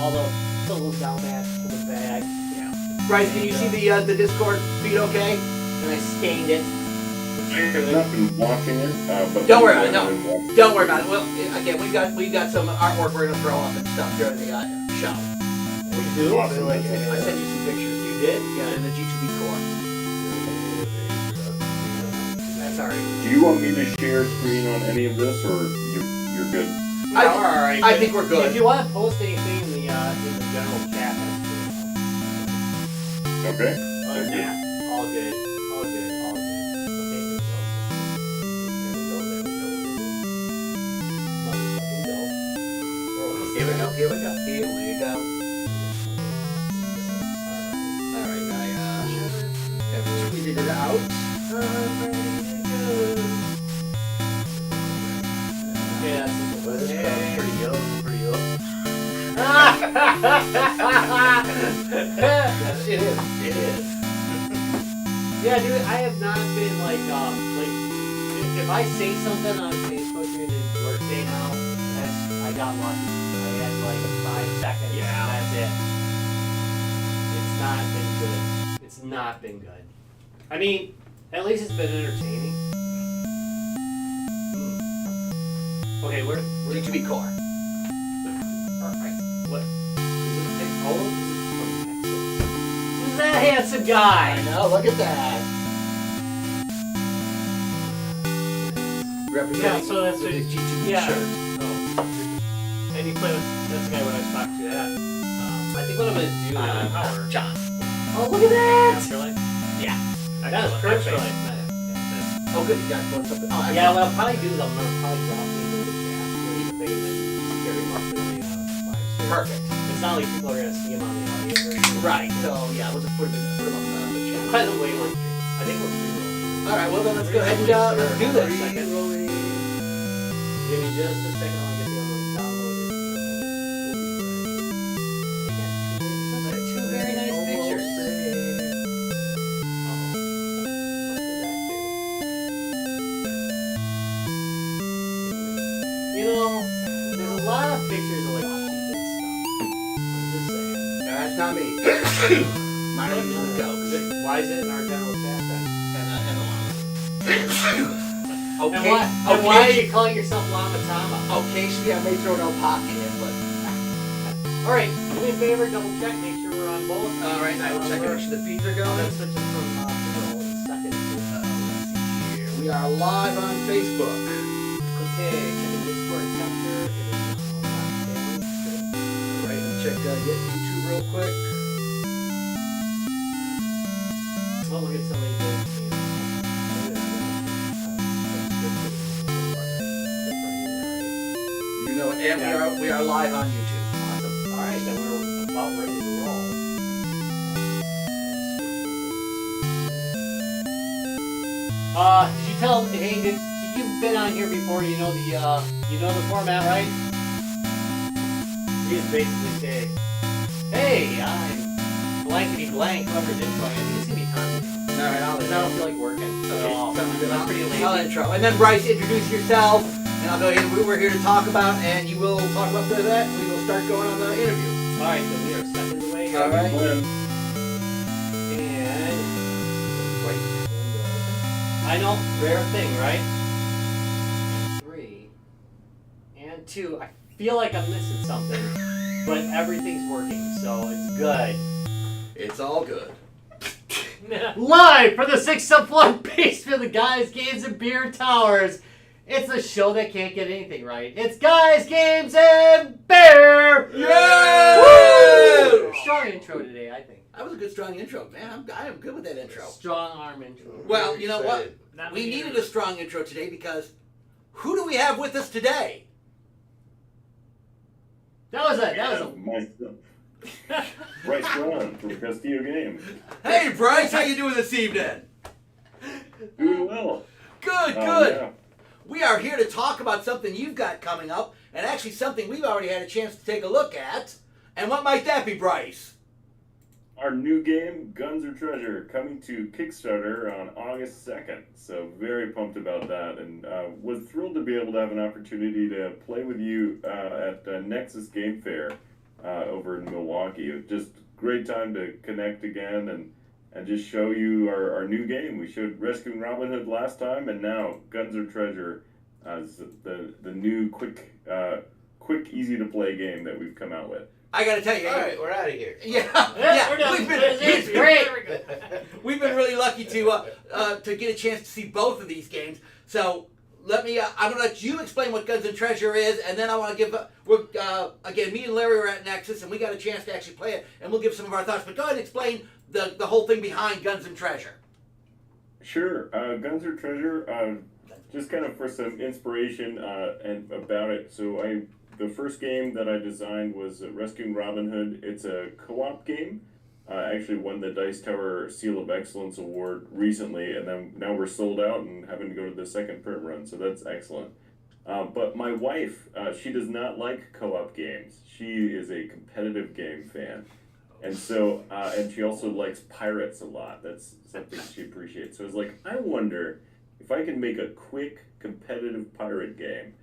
all the little down mats to the bag. Yeah. Bryce, can you see the Discord feed okay? And I stained it. I have not been watching it, but Don't worry about it. No, don't worry about it. Well, again, we got some artwork we're gonna throw up and stuff during the show. We do. Awesome. I sent you some pictures. You did? Yeah, in the G2B core. That's alright. Do you want me to share screen on any of this, or you're good? Alright. I think we're good. If you want to post anything in the general chat, that's cool. Okay. Other than that, all good. All good. All good. Okay, Here we go. Here we go. Here we go. Alright, I have tweeted it out. Yeah, Pretty good. Pretty good. It is. It is. yeah, dude, I have not been like if I say something on Facebook during the workday now, I got lucky. I had like 5 seconds. Yeah. And that's it. It's not been good. It's not been good. I mean, at least it's been entertaining. Okay, where G2B core. Perfect. What? Oh, from Texas. Who's that handsome guy? I know, look at that. Representing Yeah, so that's with it. his G2B Yeah. shirt. Oh. And you play with that's the guy when I was talking to that. I think what I'm gonna do is power. John. Oh, look at that! Yeah. That was perfect. Oh, good. You got one something. Oh, Yeah, what I'll probably do is I'm gonna probably drop these into the chat. Really big and then carry them up to the live stream. perfect. It's not like people are gonna see them on the audio version. Right. So yeah, we'll just put them on the chat. By the way, I think we're pre-rolling. All right. Well then, let's go ahead and let's do this. Pre-rolling. Give me just a second. I'll get the other one downloaded. Two very nice pictures. You know, there's a lot of pictures of like cheap and stuff. I'm just saying. That's not me. Mine are usually jokes. Why is it in our general chat then? And a llama. And Okay. why are you calling yourself Llama Tama? Occasionally, I may throw an alpaca in, but. Alright, do me a favor, double check, make sure we're on both. All right. I will check and make sure the feeds are I'm going. gonna switch it from pre-roll in a second. Let's see here. We are live on Facebook. Okay, checking Discord capture. It is not failing. All right. Let me check get YouTube real quick. Well, we'll get somebody to You know, and we are live on YouTube. Awesome. Alright, then we're about ready to roll. Did you tell hey, you've been on here before, you know the format, right? You just basically say, hey, I'm blankety blank, whoever's intro. I think it's gonna be Tommy. Alright, I don't feel like working. Okay, sounds good. I'm pretty lazy. I'll intro. And then Bryce, introduce yourself, and I'll go ahead and we're here to talk about, and you will talk about that. We will start going on the interview. Alright, then we are seconds away here. All right. And I know, rare thing, right? And 3 and 2. I feel like I'm missing something, but everything's working, so it's good. It's all good. Live from the 6th subfloor basement of the Guys, Games, and Beer Towers. It's a show that can't get anything right. It's Guys, Games, and Beer! Yeah! Woo! Strong intro today, I think. That was a good, strong intro, man. I am good with that intro. Strong arm intro. Well, you know what? Not We me needed either. a strong intro today because who do we have with us today? That was a Myself. Bryce Brown from Castillo Games. Hey, Bryce, how you doing this evening? Doing well. Good, good. Yeah. We are here to talk about something you've got coming up, and actually something we've already had a chance to take a look at. And what might that be, Bryce? Our new game, Guns or Treasure, coming to Kickstarter on August 2nd. So very pumped about that, and was thrilled to be able to have an opportunity to play with you at Nexus Game Fair over in Milwaukee. It was just great time to connect again and just show you our new game. We showed Rescuing Robin Hood last time, and now Guns or Treasure as the new quick, easy to play game that we've come out with. I got to tell you. All right, we're out of here. Yeah. We're done. We've been It's great. we've been really lucky to get a chance to see both of these games. So let me. I'm gonna let you explain what Guns and Treasure is, and then I want to give. Again, me and Larry were at Nexus, and we got a chance to actually play it, and we'll give some of our thoughts. But go ahead and explain the whole thing behind Guns and Treasure. Sure. Guns or Treasure. Just kind of for some inspiration and about it. So the first game that I designed was Rescuing Robin Hood. It's a co-op game. Actually won the Dice Tower Seal of Excellence Award recently, and then now we're sold out and having to go to the second print run, so that's excellent. But my wife, she does not like co-op games. She is a competitive game fan. And so, and she also likes pirates a lot. That's something she appreciates. So I was like, I wonder if I can make a quick competitive pirate game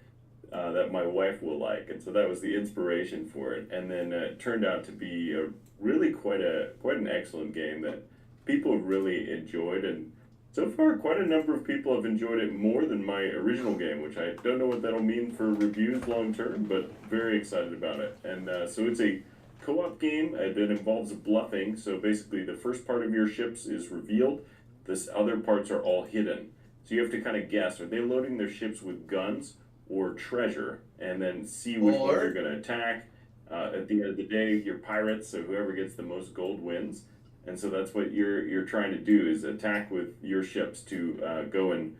that my wife will like, and so that was the inspiration for it. And then it turned out to be really quite an excellent game that people have really enjoyed, and so far quite a number of people have enjoyed it more than my original game, which I don't know what that'll mean for reviews long term, but very excited about it. And so it's a co-op game that involves bluffing. So basically the first part of your ships is revealed, this other parts are all hidden. So you have to kind of guess, are they loading their ships with guns or treasure, and then see which one you're going to attack. At the end of the day, you're pirates, so whoever gets the most gold wins. And so that's what you're trying to do, is attack with your ships to go and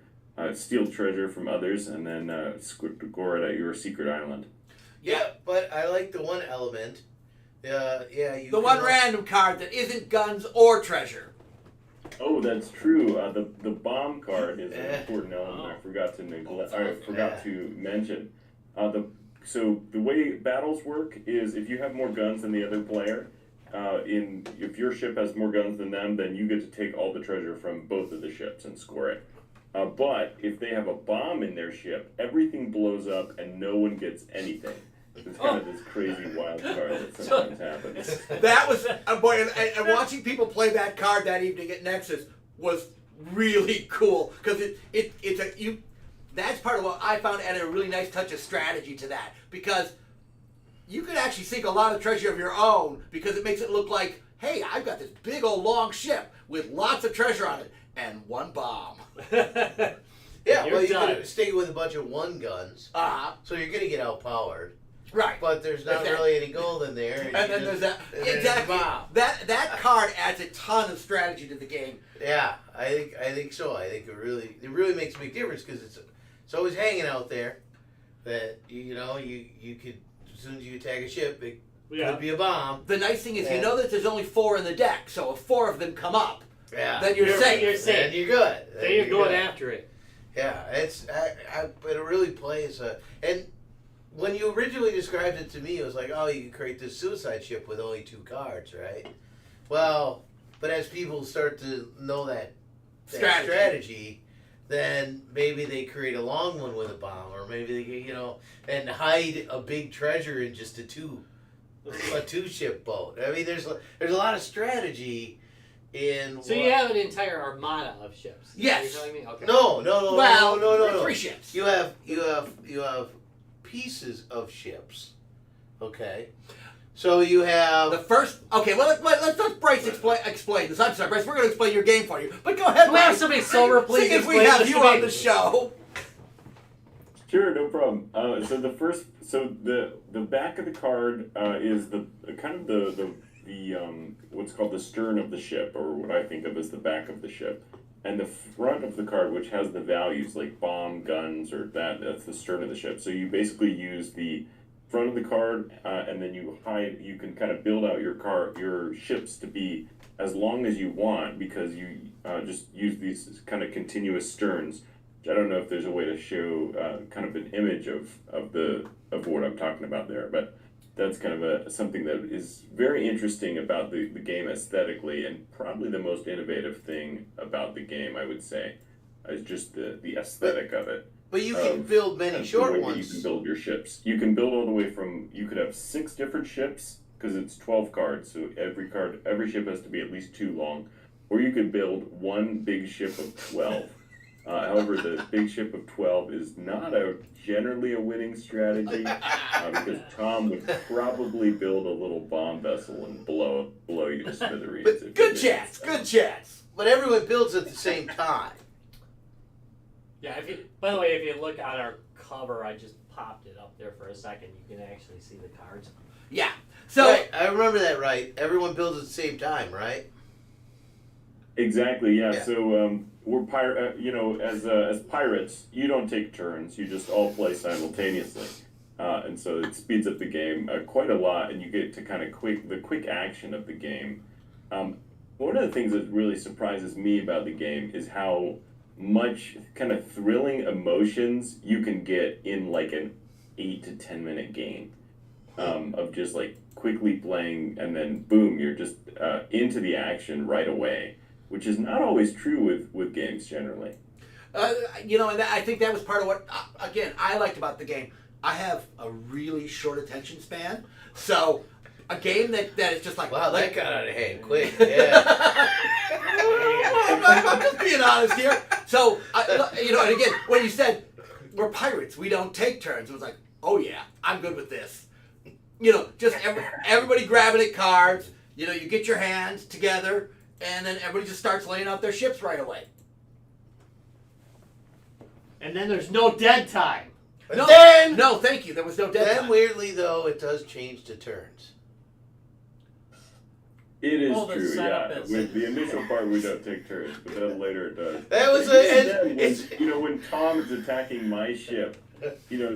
steal treasure from others, and then score it at your secret island. Yeah, but I like the one element. The one random card that isn't guns or treasure. Oh, that's true. The bomb card is an important element. I forgot to mention. So the way battles work is if you have more guns than the other player, if your ship has more guns than them, then you get to take all the treasure from both of the ships and score it. But if they have a bomb in their ship, everything blows up and no one gets anything. It's kind of this crazy wild card that sometimes happens. That was boy, and watching people play that card that evening at Nexus was really cool, because that's part of what I found added a really nice touch of strategy to that, because you could actually sink a lot of treasure of your own, because it makes it look like, hey, I've got this big old long ship with lots of treasure on it and one bomb. Yeah, well, you're going to stay with a bunch of one guns, so you're going to get outpowered. Right. But there's not really any gold in there. And then there's that. Exactly. That card adds a ton of strategy to the game. Yeah, I think so. I think it really makes a big difference, because it's always hanging out there that you could, as soon as you attack a ship, it could be a bomb. The nice thing is you know that there's only 4 in the deck, so if 4 of them come up, then you're safe. You're safe. Then you're good. Then you're going after it. Yeah, but it really plays and. When you originally described it to me, it was like, oh, you can create this suicide ship with only 2 cards, right? Well, but as people start to know that strategy, then maybe they create a long one with a bomb, or maybe they, and hide a big treasure in just a 2-ship boat. I mean, there's a lot of strategy in. So you have an entire armada of ships. Yes. Are you telling me? Okay. No. No. 3 ships. You have pieces of ships. Okay. So you have the first. Okay, well let's Bryce explain this. I'm sorry, Bryce. We're going to explain your game for you, but go ahead. Can we have somebody sober, please? If we have you on the show. Sure, no problem. The back of the card is the kind of the what's called the stern of the ship, or what I think of as the back of the ship. And the front of the card, which has the values like bomb, guns, or that's the stern of the ship. So you basically use the front of the card, and then you can kind of build out your ships to be as long as you want, because you just use these kind of continuous sterns. I don't know if there's a way to show kind of an image of what I'm talking about there, but that's kind of something that is very interesting about the game aesthetically, and probably the most innovative thing about the game, I would say, is just the aesthetic of it. But you can build many short ones. You can build your ships. You can build all the way from, you could have 6 different ships because it's 12 cards, so every ship has to be at least 2 long. Or you could build one big ship of 12. However, the big ship of 12 is not generally a winning strategy because Tom would probably build a little bomb vessel and blow you to smithereens. But good chance. But everyone builds at the same time. Yeah. By the way, if you look at our cover, I just popped it up there for a second. You can actually see the cards. Yeah. So right, I remember that right. Everyone builds at the same time, right? Exactly. Yeah. So we're as pirates, you don't take turns. You just all play simultaneously, and so it speeds up the game quite a lot, and you get to kind of quick action of the game. One of the things that really surprises me about the game is how much kind of thrilling emotions you can get in like an 8 to 10 minute game of just like quickly playing, and then boom, you're just into the action right away, which is not always true with games generally. and I think that was part of what, again, I liked about the game. I have a really short attention span, so a game that is just like, wow, that got out of hand quick. Yeah. I'm just being honest here. So, and again, when you said we're pirates, we don't take turns, it was like, oh yeah, I'm good with this. Just everybody grabbing at cards. You get your hands together, and then everybody just starts laying out their ships right away. And then there's no dead time. No, thank you. There was no dead Then time. weirdly though, it does change to turns. It is The true, setup yeah. is- With the initial part, we don't take turns, but then later it does. That was When Tom is attacking my ship,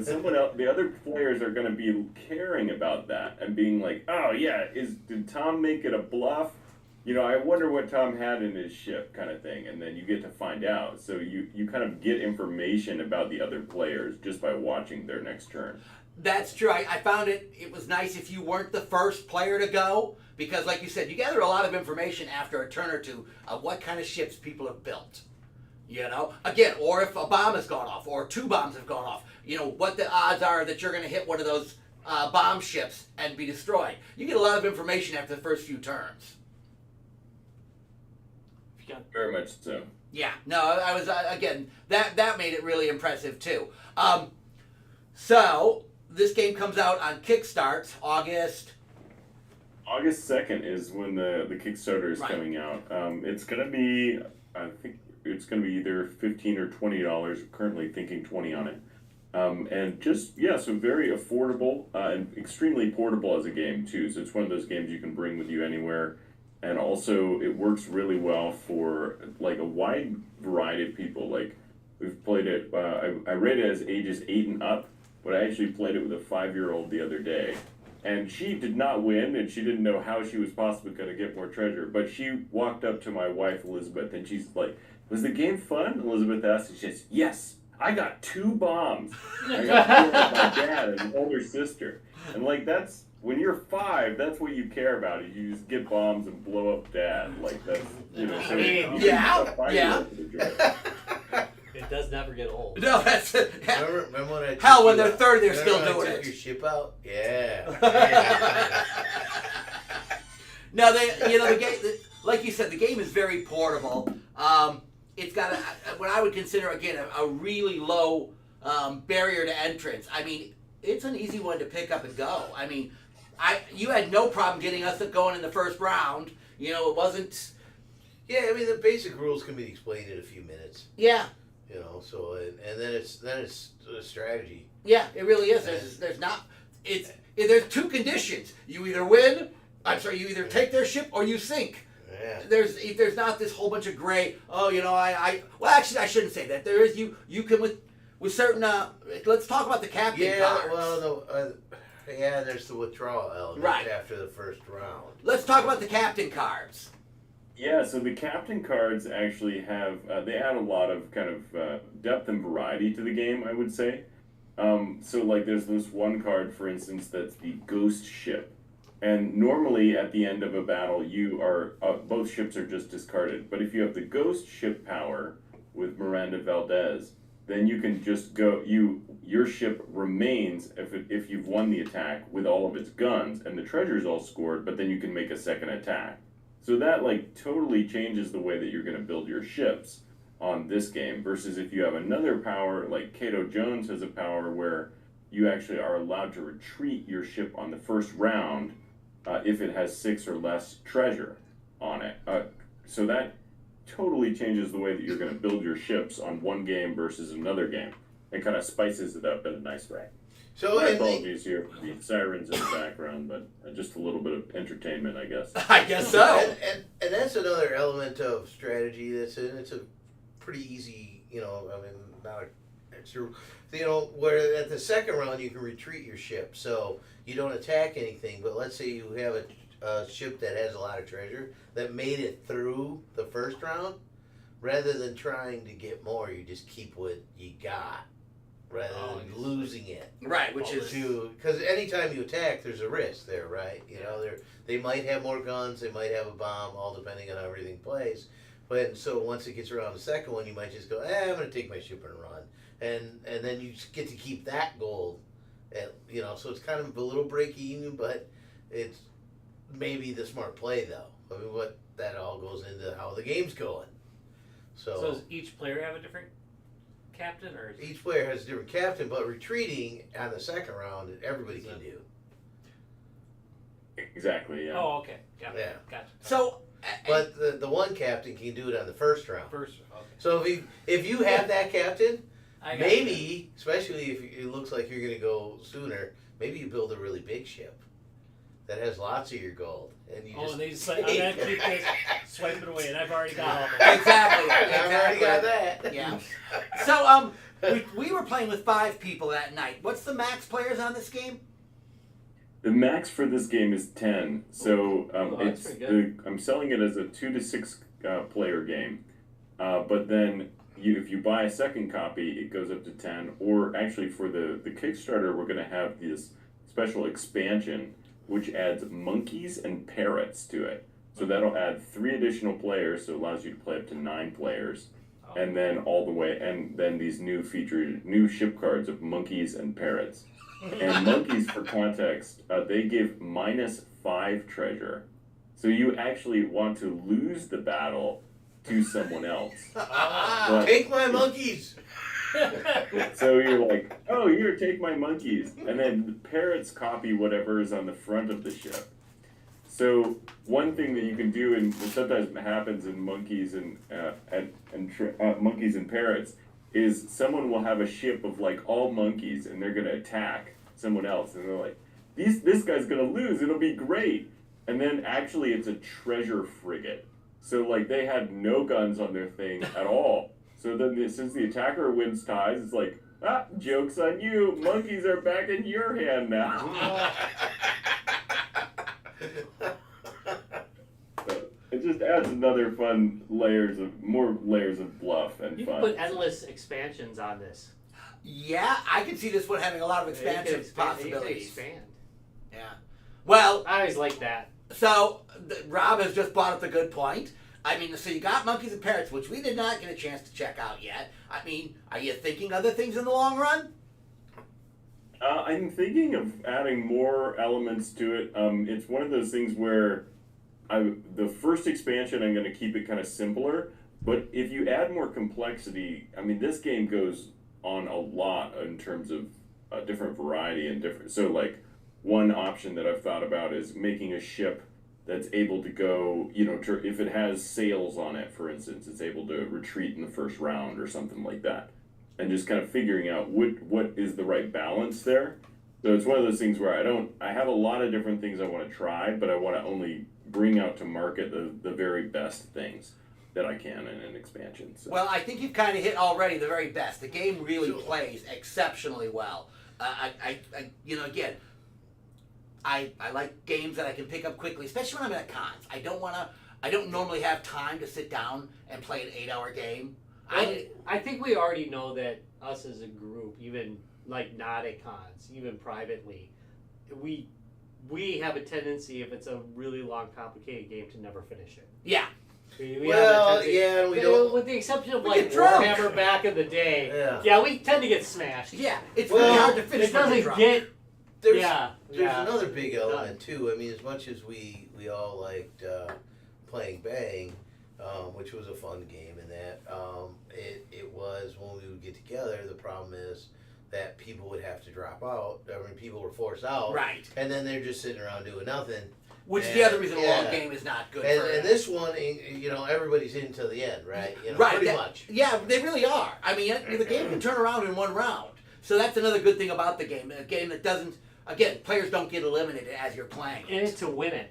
someone else, the other players are going to be caring about that and being like, oh yeah, did Tom make it a bluff? I wonder what Tom had in his ship, kind of thing, and then you get to find out. So you kind of get information about the other players just by watching their next turn. That's true. I found it was nice if you weren't the first player to go, because like you said, you gather a lot of information after a turn or two of what kind of ships people have built. Again, or if a bomb has gone off, or 2 bombs have gone off, what the odds are that you're going to hit one of those bomb ships and be destroyed. You get a lot of information after the first few turns. Very much so. Yeah, no, I was, again, that made it really impressive too. So, this game comes out on Kickstart, August 2nd is when the Kickstarter is Right. coming out. It's going to be, I think it's going to be either $15 or $20. Currently thinking 20 on it. And just, so very affordable and extremely portable as a game too. So it's one of those games you can bring with you anywhere. And also it works really well for like a wide variety of people. Like we've played it, I rate it as ages 8 and up, but I actually played it with a 5-year-old the other day. And she did not win, and she didn't know how she was possibly going to get more treasure. But she walked up to my wife, Elizabeth, and she's like, was the game fun? Elizabeth asked, and she says, yes, I got 2 bombs. I got 4 with my dad and an older sister. And like that's, when you're 5, that's what you care about. Is you just get bombs and blow up dad. Like that's, I mean, yeah. It does never get old. No, that's it. Remember when I Hell, when they're 30, they're still doing I it. took your ship out? Yeah. No, the game, like you said, the game is very portable. It's got what I would consider, again, a really low barrier to entrance. I mean, it's an easy one to pick up and go. I mean, you had no problem getting us going in the first round. It wasn't. Yeah, I mean the basic rules can be explained in a few minutes. Yeah. So and then it's a strategy. Yeah, it really is. There's 2 conditions. You either win. You either take their ship or you sink. Yeah. There's not this whole bunch of gray. Oh, well, actually, I shouldn't say that. There is you can with certain. Let's talk about the captain cards. Well, there's the withdrawal element Right. after the first round. Let's talk about the captain cards. Yeah, so the captain cards actually have, they add a lot of kind of depth and variety to the game, I would say. So like there's this one card, for instance, that's the ghost ship. And normally at the end of a battle, both ships are just discarded. But if you have the ghost ship power with Miranda Valdez, then you can just go. Your ship remains if you've won the attack with all of its guns and the treasure's all scored, but then you can make a second attack. So that like totally changes the way that you're going to build your ships on this game versus if you have another power like Cato Jones has a power where you actually are allowed to retreat your ship on the first round if it has 6 or less treasure on it. So that totally changes the way that you're going to build your ships on one game versus another game. It kind of spices it up in a nice way. So My apologies here for the sirens in the background, but just a little bit of entertainment, I guess. I guess so. And that's another element of strategy it's a pretty easy, not it's where at the second round you can retreat your ship, so you don't attack anything. But let's say you have a ship that has a lot of treasure that made it through the first round, rather than trying to get more, you just keep what you got, rather than losing it. Right, which is because anytime you attack, there's a risk there, right? They might have more guns, they might have a bomb, all depending on how everything plays. But so once it gets around the second one, you might just go, I'm going to take my ship and run, and then you get to keep that gold, so it's kind of a little break even, but it's maybe the smart play though. I mean, what that all goes into how the game's going. So does each player have a different captain, or each player has a different captain, but retreating on the second round, everybody can do. Exactly, yeah. Oh, okay. Yeah. Gotcha. so. But the one captain can do it on the first round. Okay. So if you have that captain, I got maybe, especially if it looks like you're going to go sooner, maybe you build a really big ship that has lots of your gold, and you and they just like, I'm gonna keep this, swipe it away, and I've already got all of it. Exactly. I've already got that. Yeah. So we were playing with 5 people that night. What's the max players on this game? The max for this game is 10, so that's pretty good. I'm selling it as a 2 to 6 player game. But then if you buy a second copy, it goes up to 10. Or actually, for the Kickstarter, we're going to have this special expansion, which adds monkeys and parrots to it. So that'll add 3 additional players, so it allows you to play up to 9 players. And then all the way, and then these new ship cards of monkeys and parrots. And monkeys, for context, they give -5 treasure. So you actually want to lose the battle to someone else. Take my monkeys! So you're like, oh, here, take my monkeys. And then the parrots copy whatever is on the front of the ship. So one thing that you can do, and sometimes happens in monkeys and monkeys and parrots, is someone will have a ship of like all monkeys, and they're gonna attack someone else, and they're like, this guy's gonna lose. It'll be great. And then actually, it's a treasure frigate. So like they had no guns on their thing at all. So then, since the attacker wins ties, it's like, joke's on you. Monkeys are back in your hand now. So it just adds another more layers of bluff and You fun. can put endless expansions on this. Yeah, I can see this one having a lot of You can expansion expand. possibilities. You can expand. Yeah. Well, I always like that. so Rob has just brought up a good point. I mean, so you got monkeys and parrots, which we did not get a chance to check out yet. I mean, are you thinking other things in the long run? I'm thinking of adding more elements to it. It's one of those things where the first expansion, I'm going to keep it kind of simpler. But if you add more complexity, I mean, this game goes on a lot in terms of different variety and different. So, like, one option that I've thought about is making a ship that's able to go, if it has sails on it, for instance, it's able to retreat in the first round or something like that. And just kind of figuring out what is the right balance there. So it's one of those things where I have a lot of different things I want to try, but I want to only bring out to market the very best things that I can in an expansion. So. Well, I think you've kind of hit already the very best. The game really plays exceptionally well. Again, I like games that I can pick up quickly, especially when I'm at cons. I don't normally have time to sit down and play an 8-hour game. Well, I think we already know that us as a group, even like not at cons, even privately, we have a tendency, if it's a really long, complicated game, to never finish it. Yeah. We Well, have a tendency- yeah, and we don't. With the exception of We like get drunk. Warhammer back in the day. Yeah. we tend to get smashed. Yeah, it's Well, really hard to finish. It when you're doesn't drunk. get. There's There's another big element too. I mean, as much as we all liked playing Bang, which was a fun game, and that it was when we would get together. The problem is that people would have to drop out. I mean, people were forced out, Right. and then they're just sitting around doing nothing. Which is And- the other reason a long yeah. game is not good And, for. and this one, you know, everybody's in till the end, right? You know, Right, pretty that- much. Yeah, they really are. I mean, the game can turn around in one round. So that's another good thing about the game. A game that doesn't, again, players don't get eliminated as you're playing. In it to win it.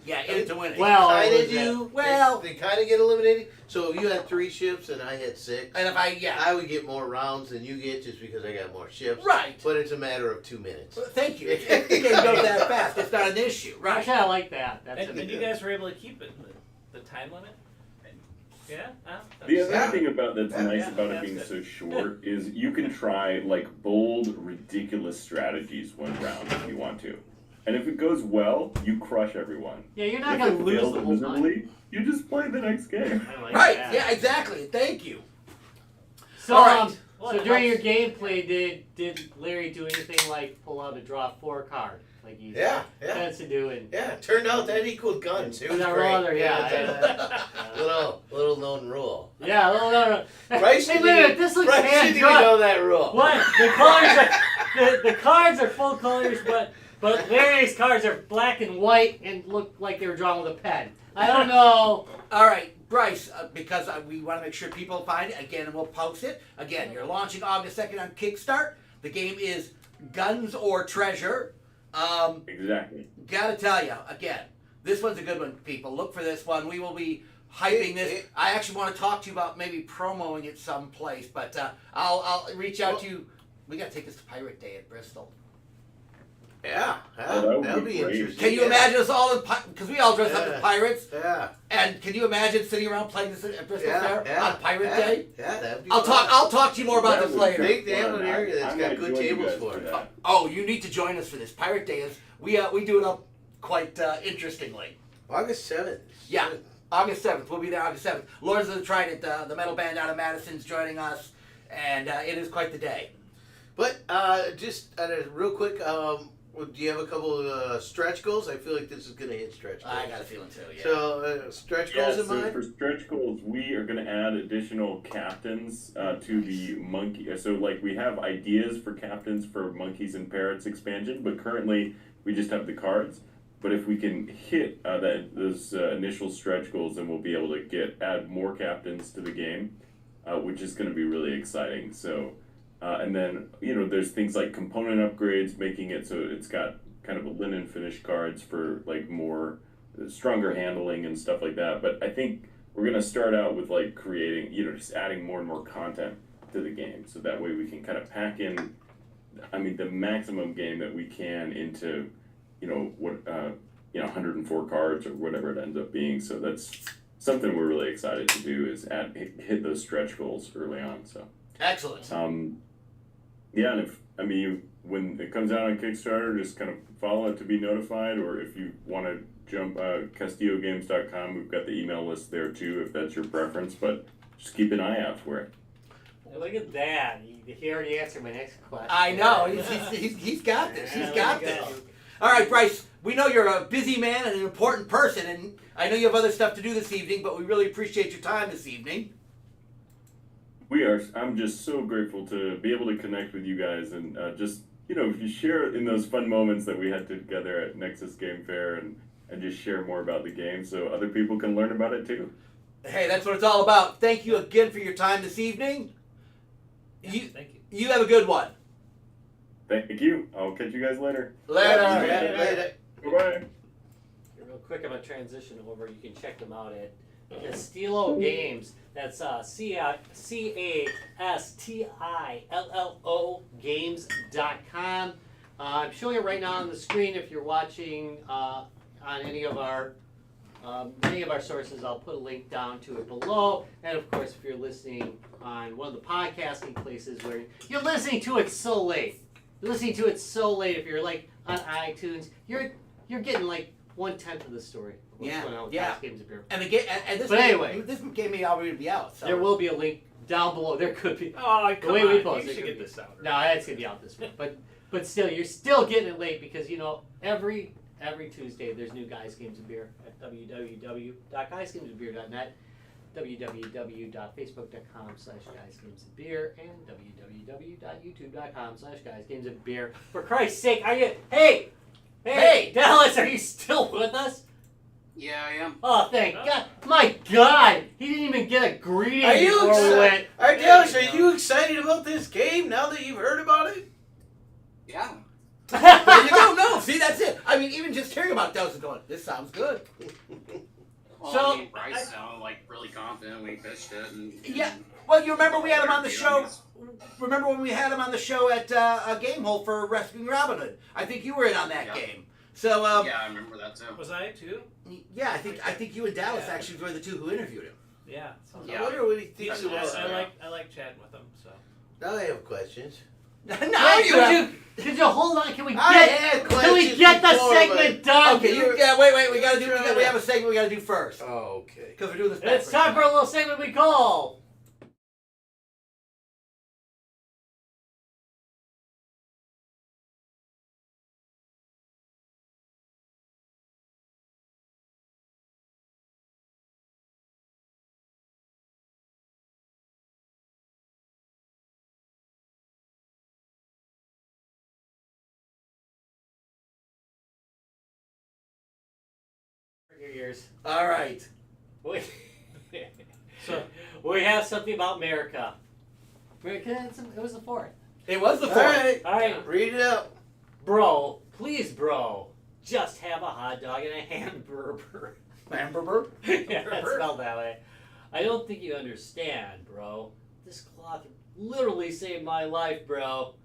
Yeah, in it to win it. Well, Kind it of was that- do. well- they kind of get eliminated. So if you had 3 ships and I had 6, and if I would get more rounds than you get just because I got more ships. right. But it's a matter of 2 minutes. Well, thank you. If the game goes that fast, it's not an issue, I right? kind of like that. That's And you guys were able to keep it the time limit. Yeah. The other Yeah. thing about that's Yeah, nice yeah, about it that's being good. so short is you can try like bold, ridiculous strategies one round if you want to, and if it goes well, you crush everyone. Yeah, you're not If gonna it lose fails the whole time. miserably, you just play the next game. I like Right. that. Yeah, exactly. Thank you. So, All right. Well, so it during your helps. gameplay, did Larry do anything like pull out a draw 4 card like he Yeah, tends to do? And Yeah, turned out that equaled guns. It was That great. rather, yeah, it's a little known rule. yeah, no. Bryce Hey, didn't wait a minute, even- this looks Bryce hand didn't even drawn. know that rule. What? The colors are the cards are full colors, but Larry's cards are black and white and look like they were drawn with a pen. I don't know. All right, Bryce, because we want to make sure people find it, again, and we'll post it. Again, you're launching August 2nd on Kickstart. The game is Guns or Treasure. Exactly. Gotta tell you, again, this one's a good one, people. Look for this one. We will be hyping this. I actually want to talk to you about maybe promoting it someplace, but I'll reach out to you. We gotta take this to Pirate Day at Bristol. Yeah, Oh, that that would would be be great. interesting. Can you yeah. imagine us all in because we all dress up Yeah. as pirates? Yeah, And can you imagine sitting around playing this at Bristol yeah, Fair yeah, on Pirate yeah, Day? Yeah, that'd be I'll fun. talk to you more about That this would later. be Think they have fun. an area that's I got might good join you tables guys for it. that. Oh, you need to join us for this. Pirate Day is we do it up quite interestingly. August 7th. Yeah. August 7th. We'll be there August 7th. Lords of the Trident, the metal band out of Madison's joining us, and it is quite the day. But just real quick, do you have a couple of stretch goals? I feel like this is going to hit stretch goals. I got a feeling too, yeah. So stretch Yeah, goals in so mind? for stretch goals, we are going to add additional captains to the monkey. So, like, we have ideas for captains for Monkeys and Parrots expansion, but currently we just have the cards. But if we can hit those initial stretch goals, then we'll be able to add more captains to the game, which is going to be really exciting. So, and then there's things like component upgrades, making it so it's got kind of a linen finish cards for like more stronger handling and stuff like that. But I think we're going to start out with like creating, just adding more and more content to the game, so that way we can kind of pack in, the maximum game that we can into 104 cards or whatever it ends up being. So that's something we're really excited to do, is hit those stretch goals early on. So Excellent. yeah, and when it comes out on Kickstarter, just kind of follow it to be notified, or if you want to jump CastilloGames.com, we've got the email list there too, if that's your preference. But just keep an eye out for it. Look at that. He already answered my next question. I know. He's got this. He's Yeah, got there you this. go. All right, Bryce, we know you're a busy man and an important person, and I know you have other stuff to do this evening, but we really appreciate your time this evening. I'm just so grateful to be able to connect with you guys, and just you share in those fun moments that we had together at Nexus Game Fair, and just share more about the game so other people can learn about it too. Hey, that's what it's all about. Thank you again for your time this evening. Thank you. You have a good one. Thank you. I'll catch you guys later. Later. Yeah, later. Bye-bye. Real quick, I'm going to transition over. You can check them out at Castillo Games. That's CASTILLO Games.com. I'm showing it right now on the screen. If you're watching on any of our sources, I'll put a link down to it below. And of course, if you're listening on one of the podcasting places where you're listening to it so late, if you're like on iTunes, you're getting like 1/10 of the story. what's going on with Yeah. Guys Games of Beer. And the game, and this But game, anyway. this game may already be out. So. There will be a link down below. There could be. Oh, come way we on. post You it should could get be. this out. No, that's gonna be out this week. But still, you're still getting it late because every Tuesday there's new Guys Games of Beer at www.guysgamesofbeer.net, www.facebook.com/guysgamesofbeer, and www.youtube.com/guysgamesofbeer. For Christ's sake, are you? Hey, Dallas, are you still with us? Yeah, I am. Oh, thank God! My God, he didn't even get a greeting Are you before we went. Dallas, are you excited about this game now that you've heard about it? Yeah. There you go. No, see, that's it. I mean, even just hearing about Dallas is going, this sounds good. Well, So, I mean, Bryce sounded like really confident when he pitched it. And Yeah. Well, you remember we had him on the show. Remember when we had him on the show at a game hole for Rescuing Robin Hood? I think you were in on that Yeah. game. So yeah, I remember that too. Was I too? yeah, I think you and Dallas actually were the two who interviewed him. Yeah. Sounds Yeah. I wonder what he thinks I, about I it. like chatting with him. So. Now I have questions. Now Wait, you have. could you hold on? Can we I get? had Can questions we get the before, segment done? Okay, wait. We gotta do. We have a segment we gotta do first but- Oh, okay. because we're doing this. It's backwards. time for a little segment we call. Your ears. All right. So we have something about America. America, it was the 4th. It was the All fourth. right. All right, Read it out. bro. Please, bro. Just have a hot dog and a hamburger. Hamburger. Yeah, it's spelled that way. I don't think you understand, bro. This cloth literally saved my life, bro.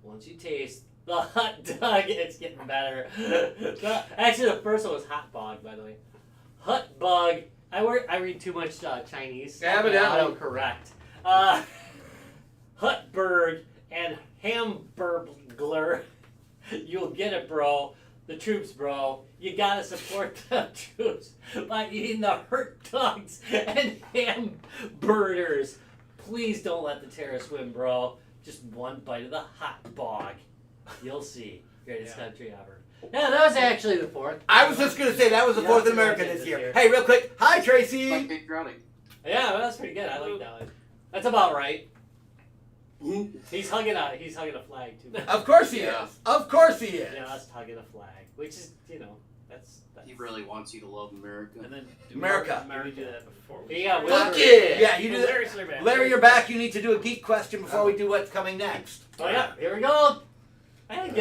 Once you taste the hot dog, it's getting better. Actually, the first one was hot bog, by the way. Hot bug. I read too much Chinese. Evidently. Correct. Hutberg and Hamburglar. You'll get it, bro. The troops, bro. You gotta support the troops by eating the hurt dogs and hamburgers. Please don't let the terrorists win, bro. Just one bite of the hot dog. You'll see. Greatest country ever. Yeah, that was actually the 4th. I was just gonna say that was the fourth in America this year. Hey, real quick. Hi, Tracy. Like Big Rowdy. Yeah, well, that's pretty good. I like that one. That's about right. He's hugging a flag too. Of course he Yeah. is. Of course he is. Yeah, that's hugging a flag, which is that's. He really wants you to love America. And then America. We do that before. We Yeah, Fuck Larry. yeah. Yeah, you do that. Larry's back. Larry, you're back. You need to do a geek question before we do what's coming next. Oh yeah, here we go. I gotta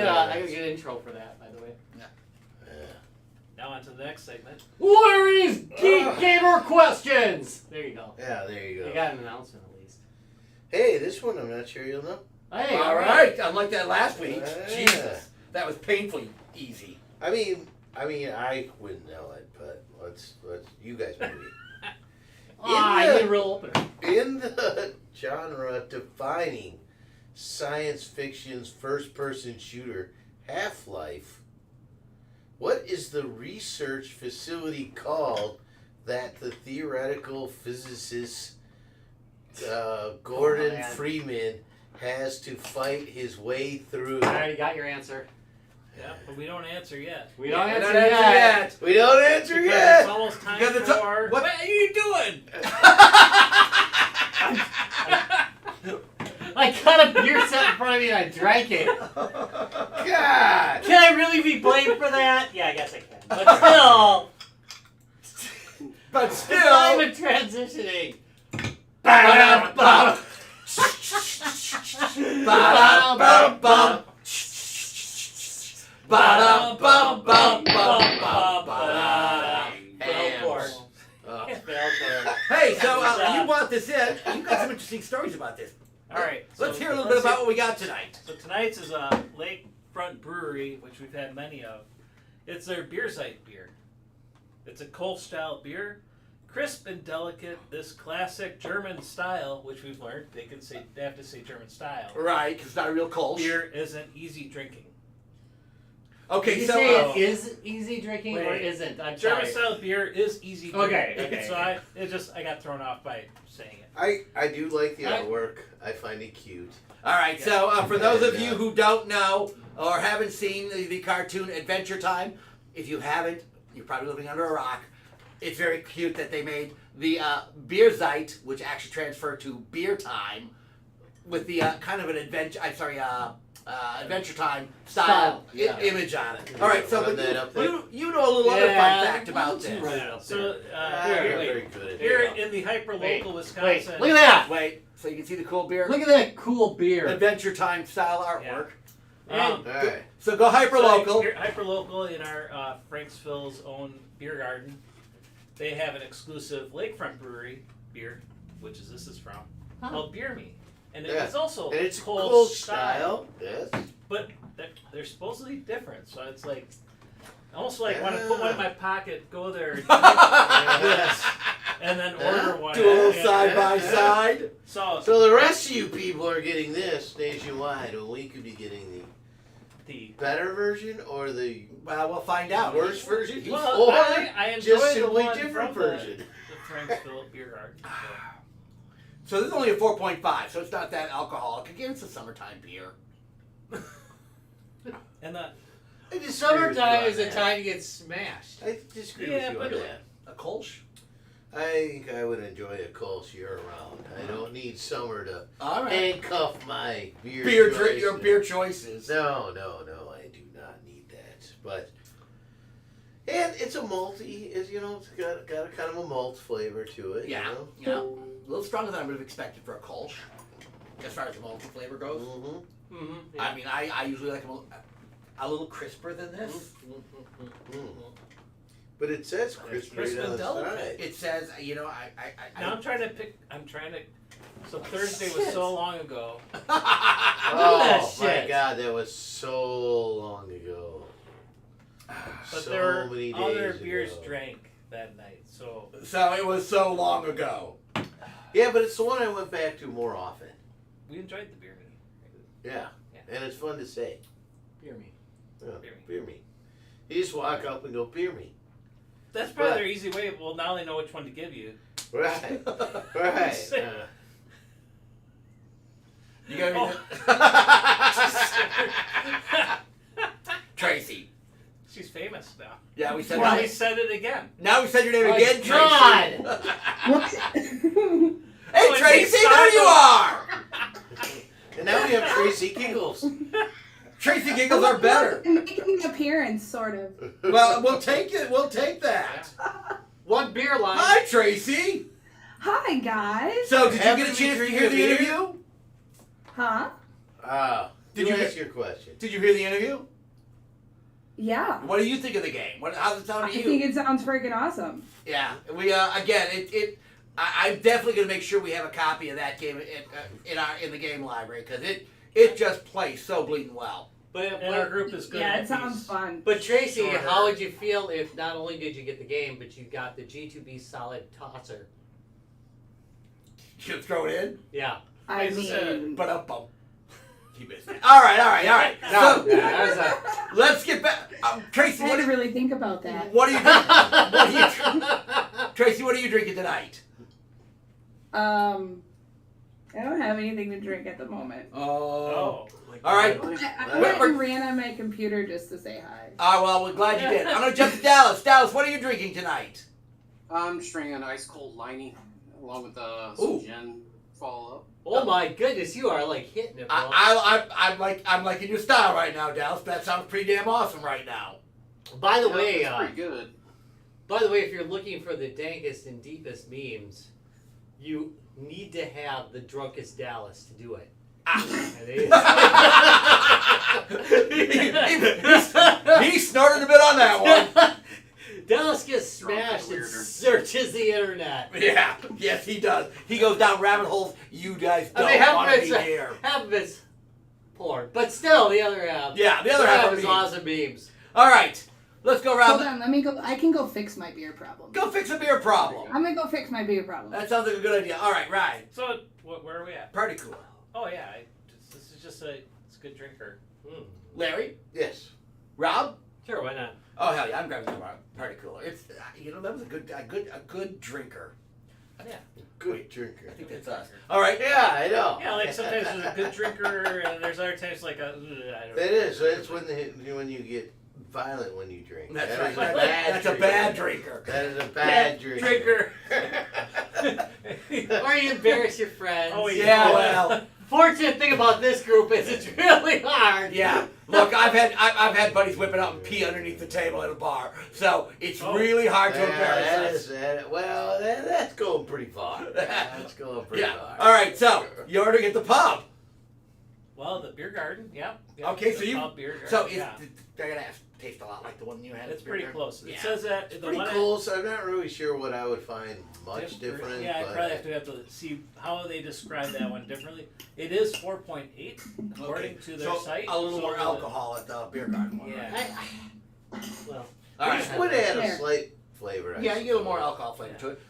get an intro for that, by the way. Now on to the next segment. Larry's Geek Gamer Questions. There you go. Yeah, there you You go. got an announcement at least. Hey, this one I'm not sure you'll know. Hey, All right. Unlike that last week. Yeah. Jesus. That was painfully easy. I mean, I wouldn't know it, but let's you guys maybe. I need a real opener. In the genre defining science fiction's first-person shooter, Half-Life, what is the research facility called that the theoretical physicist Gordon man. Freeman has to fight his way through? I already got your answer. Yeah, but we don't answer yet. We don't We answer don't answer yet. yet. We don't answer Because yet. it's almost time Because it's for. what are you doing? I got a beer set in front of me and I drank it. God. Can I really be blamed for that? Yeah, I guess I can. But still, But I'm still. even transitioning. Ba-da-bum. Ba-da-bum-bum. Ba-da-bum-bum-bum-bum-bum. Hey, so you brought this in. You got some interesting stories about this. All right. Let's so hear a little bit let's about see- what we got tonight. So tonight's is a lakefront brewery, which we've had many of. It's their beer site beer. It's a Kolsch style beer, crisp and delicate. This classic German style, which we've learned they have to say German style. Right, because it's not a real Kolsch. Beer isn't easy drinking. Okay, Did you so say it is easy drinking or Wait. isn't? I'm German sorry. style beer is easy to Okay, drink. okay. So I got thrown off by saying it. I do like the I- artwork. I find it cute. all right. So for those of And, you who don't know or haven't seen the cartoon Adventure Time, if you haven't, you're probably living under a rock. It's very cute that they made the Bierzeit, which actually transferred to Beer Time, with the kind of an adventure. I'm sorry, Adventure Time style Yeah. image on it. All right, so Run but that up there. you know a little other Yeah, fun fact about why don't you this. run it up So there? here, very wait. good at Here it. in the hyper Wait, local wait, Wisconsin. look at that! Wait, so you can see the cool beer, Look at that cool beer. Adventure Time style artwork. Um, Alright. So go hyper local. Hyper local in our Franksville's own beer garden. They have an exclusive lakefront brewery beer, which is this is from, Huh. called Beer Me, and Yeah. it's also And it's cold, cold style, style. Yes. but they're supposedly different. So it's like almost like want to put one in my pocket, go there, and drink this, and then order one. Do a little Yeah. side by side. So So the rest of you people are getting this nationwide, and we could be getting the the better version or the Well, we'll find out. worse version, well, or I enjoy just the simply one different from the version. Franksville beer garden. So. So this is only a 4.5, so it's not that alcoholic. Again, it's a summertime beer. And the I disagree with you Summertime on is the that. time to get smashed. I disagree Yeah, with you but on that. A Kolsch? I think I would enjoy a Kolsch year round. I don't need summer to All right. handcuff my beer. Beer, choice. your beer choices. No, I do not need that. But and it's a malty, is it's got a kind of a malt flavor to it. Yeah, You know? a little stronger than I would have expected for a Kolsch, as far as the malty flavor goes. Mm-hmm. Mm-hmm. I mean, I usually like them a little crisper than this. Mm. But it says crisp crisp right and on the delicate. side. It says, now I'm trying to. So Thursday was so long ago. Oh that my shit. God, that was so long ago. But so there were many days other beers ago. drank that night. So So it was so long ago. Yeah, but it's the one I went back to more often. we enjoyed the beer meeting. Yeah, Yeah. and it's fun to say. Beer me. Yeah, Beer me. beer me. You just walk up and go beer me. That's probably Right. their easy way. Well, now they know which one to give you. Right, right. You got Tracy. She's famous now. Yeah, we said Now that. we said it again. Now we said your name Oh, again, God. Tracy. Hey, Oh, Tracy, it's there you are. And now we have Tracy Giggles. Tracy giggles are better. Making an appearance, sort of. Well, we'll take it. We'll take that. One beer line. Hi, Tracy. Hi, guys. So, did you Haven't get a we chance to drank hear a the beer? interview? Huh? Did you you ask your question? Did you hear the interview? Yeah. What do you think of the game? How does it sound I to you? think it sounds freaking awesome. Yeah, we again. I'm definitely gonna make sure we have a copy of that game in the game library because it just plays so bleeding well. But, And our group is good. Yeah, at it sounds these. fun. but Tracy, Shorter. how would you feel if not only did you get the game, but you got the G2B solid tosser? Should throw it in, I It's, mean, but up bump. You missed it. All right. No, So that was a. let's get back. Tracy, I had to really think about that. what are you drinking? Tracy, what are you drinking tonight? I don't have anything to drink at the moment. Oh. All right. I went and ran on my computer just to say hi. Well, we're glad you did. I'm gonna jump to Dallas. Dallas, what are you drinking tonight? I'm just drinking an ice cold liney along with Ooh. some gin follow up. Oh my goodness, you are like hitting it, bro. I'm liking your style right now, Dallas. That sounds pretty damn awesome right now. By the Yeah, way, it's pretty good. if you're looking for the dankest and deepest memes, you need to have the drunkest Dallas to do it. And it he snorted a bit on that one. Dallas gets smashed and Weirder. searches the internet. Yeah, yes, he does. He goes down rabbit holes you guys I don't mean, half want of to be it's near. half of it's porn, but still the other half. Yeah, the other half is is awesome memes. All right, let's go Hold around. on, let me go. I can go fix my beer problem. Go fix a beer problem. I'm gonna go fix my beer problem. That sounds like a good idea. All right, Ryan. So where are we at? Party cooler. Oh yeah, this is just it's a good drinker. Mm. Larry. Yes. Rob? Sure, why not? Oh hell yeah, I'm grabbing the party cooler. It's that was a good drinker. Good drinker. I think that's us. All right. Yeah, I know. Yeah, like sometimes there's a good drinker, and there's other times like a. I don't That know. is. That's when you get violent when you drink. That's That right. is a bad That's a drinker. bad drinker. That is a bad drinker. Or you embarrass your friends. Oh, Yeah, well, Fortunate thing about this group is it's really hard. yeah. Look, I've had buddies whip it out and pee underneath the table at a bar, so it's really hard to embarrass us. That's going pretty far. That's going pretty Yeah. far. All right. So you're ordering at the pub. Well, the beer garden, yeah. Okay, the so you. pub beer garden, So yeah. they're gonna taste a lot like the one you had. It's at the beer pretty garden? close. It Yeah. says that the Pretty one cool. So I'm not really sure what I would find much Different. different. Yeah, I but probably have to see how they describe that one differently. It is 4.8 according to their so site. a little so more alcohol at the beer garden one. Yeah. Right? Well, All This right. would add a There. slight flavor. I Yeah, you get a little more suppose. alcohol flavor to it.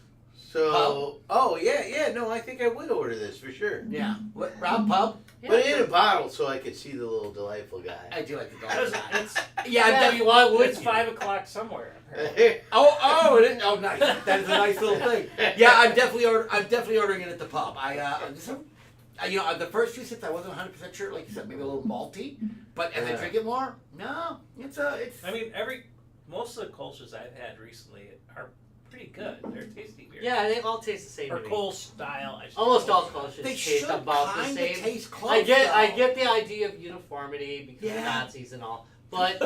So, oh yeah, no, I think I would order this for sure. Yeah. What, Rob, pub? But in a bottle, so I could see the little delightful guy. I do like the It's, dog. it's, Yeah, yeah, you want would it's you? 5 o'clock somewhere. Apparently. Oh, it is. Oh, nice. That is a nice little thing. Yeah, I'm definitely ordering it at the pub. The first few sips I wasn't 100% sure. Like you said, maybe a little malty. But as I drink it more, no, it's. I mean, most of the Kolsch's I've had recently are pretty good. They're tasty beer. yeah, they all taste the same. Or to me. Kolsch style. I should Almost say. all Kolsch's They taste should about the kinda same. taste close. I though. get the idea of uniformity because Yeah. of Nazis and all, but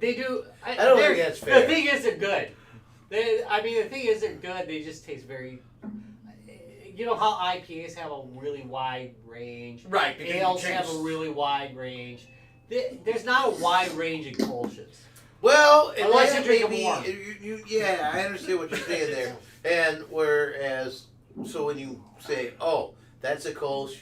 they do. I don't think they're- that's fair. The thing is, they're good. The thing is, they're good. They just taste very. You know how IPAs have a really wide range. Right. because Ales you have a really wide range. There's not a wide range in Kolsch's. Well, and Unless that you drink may them be- warm. yeah, I understand what you're saying there. And whereas, so when you say, "Oh, that's a Kolsch,"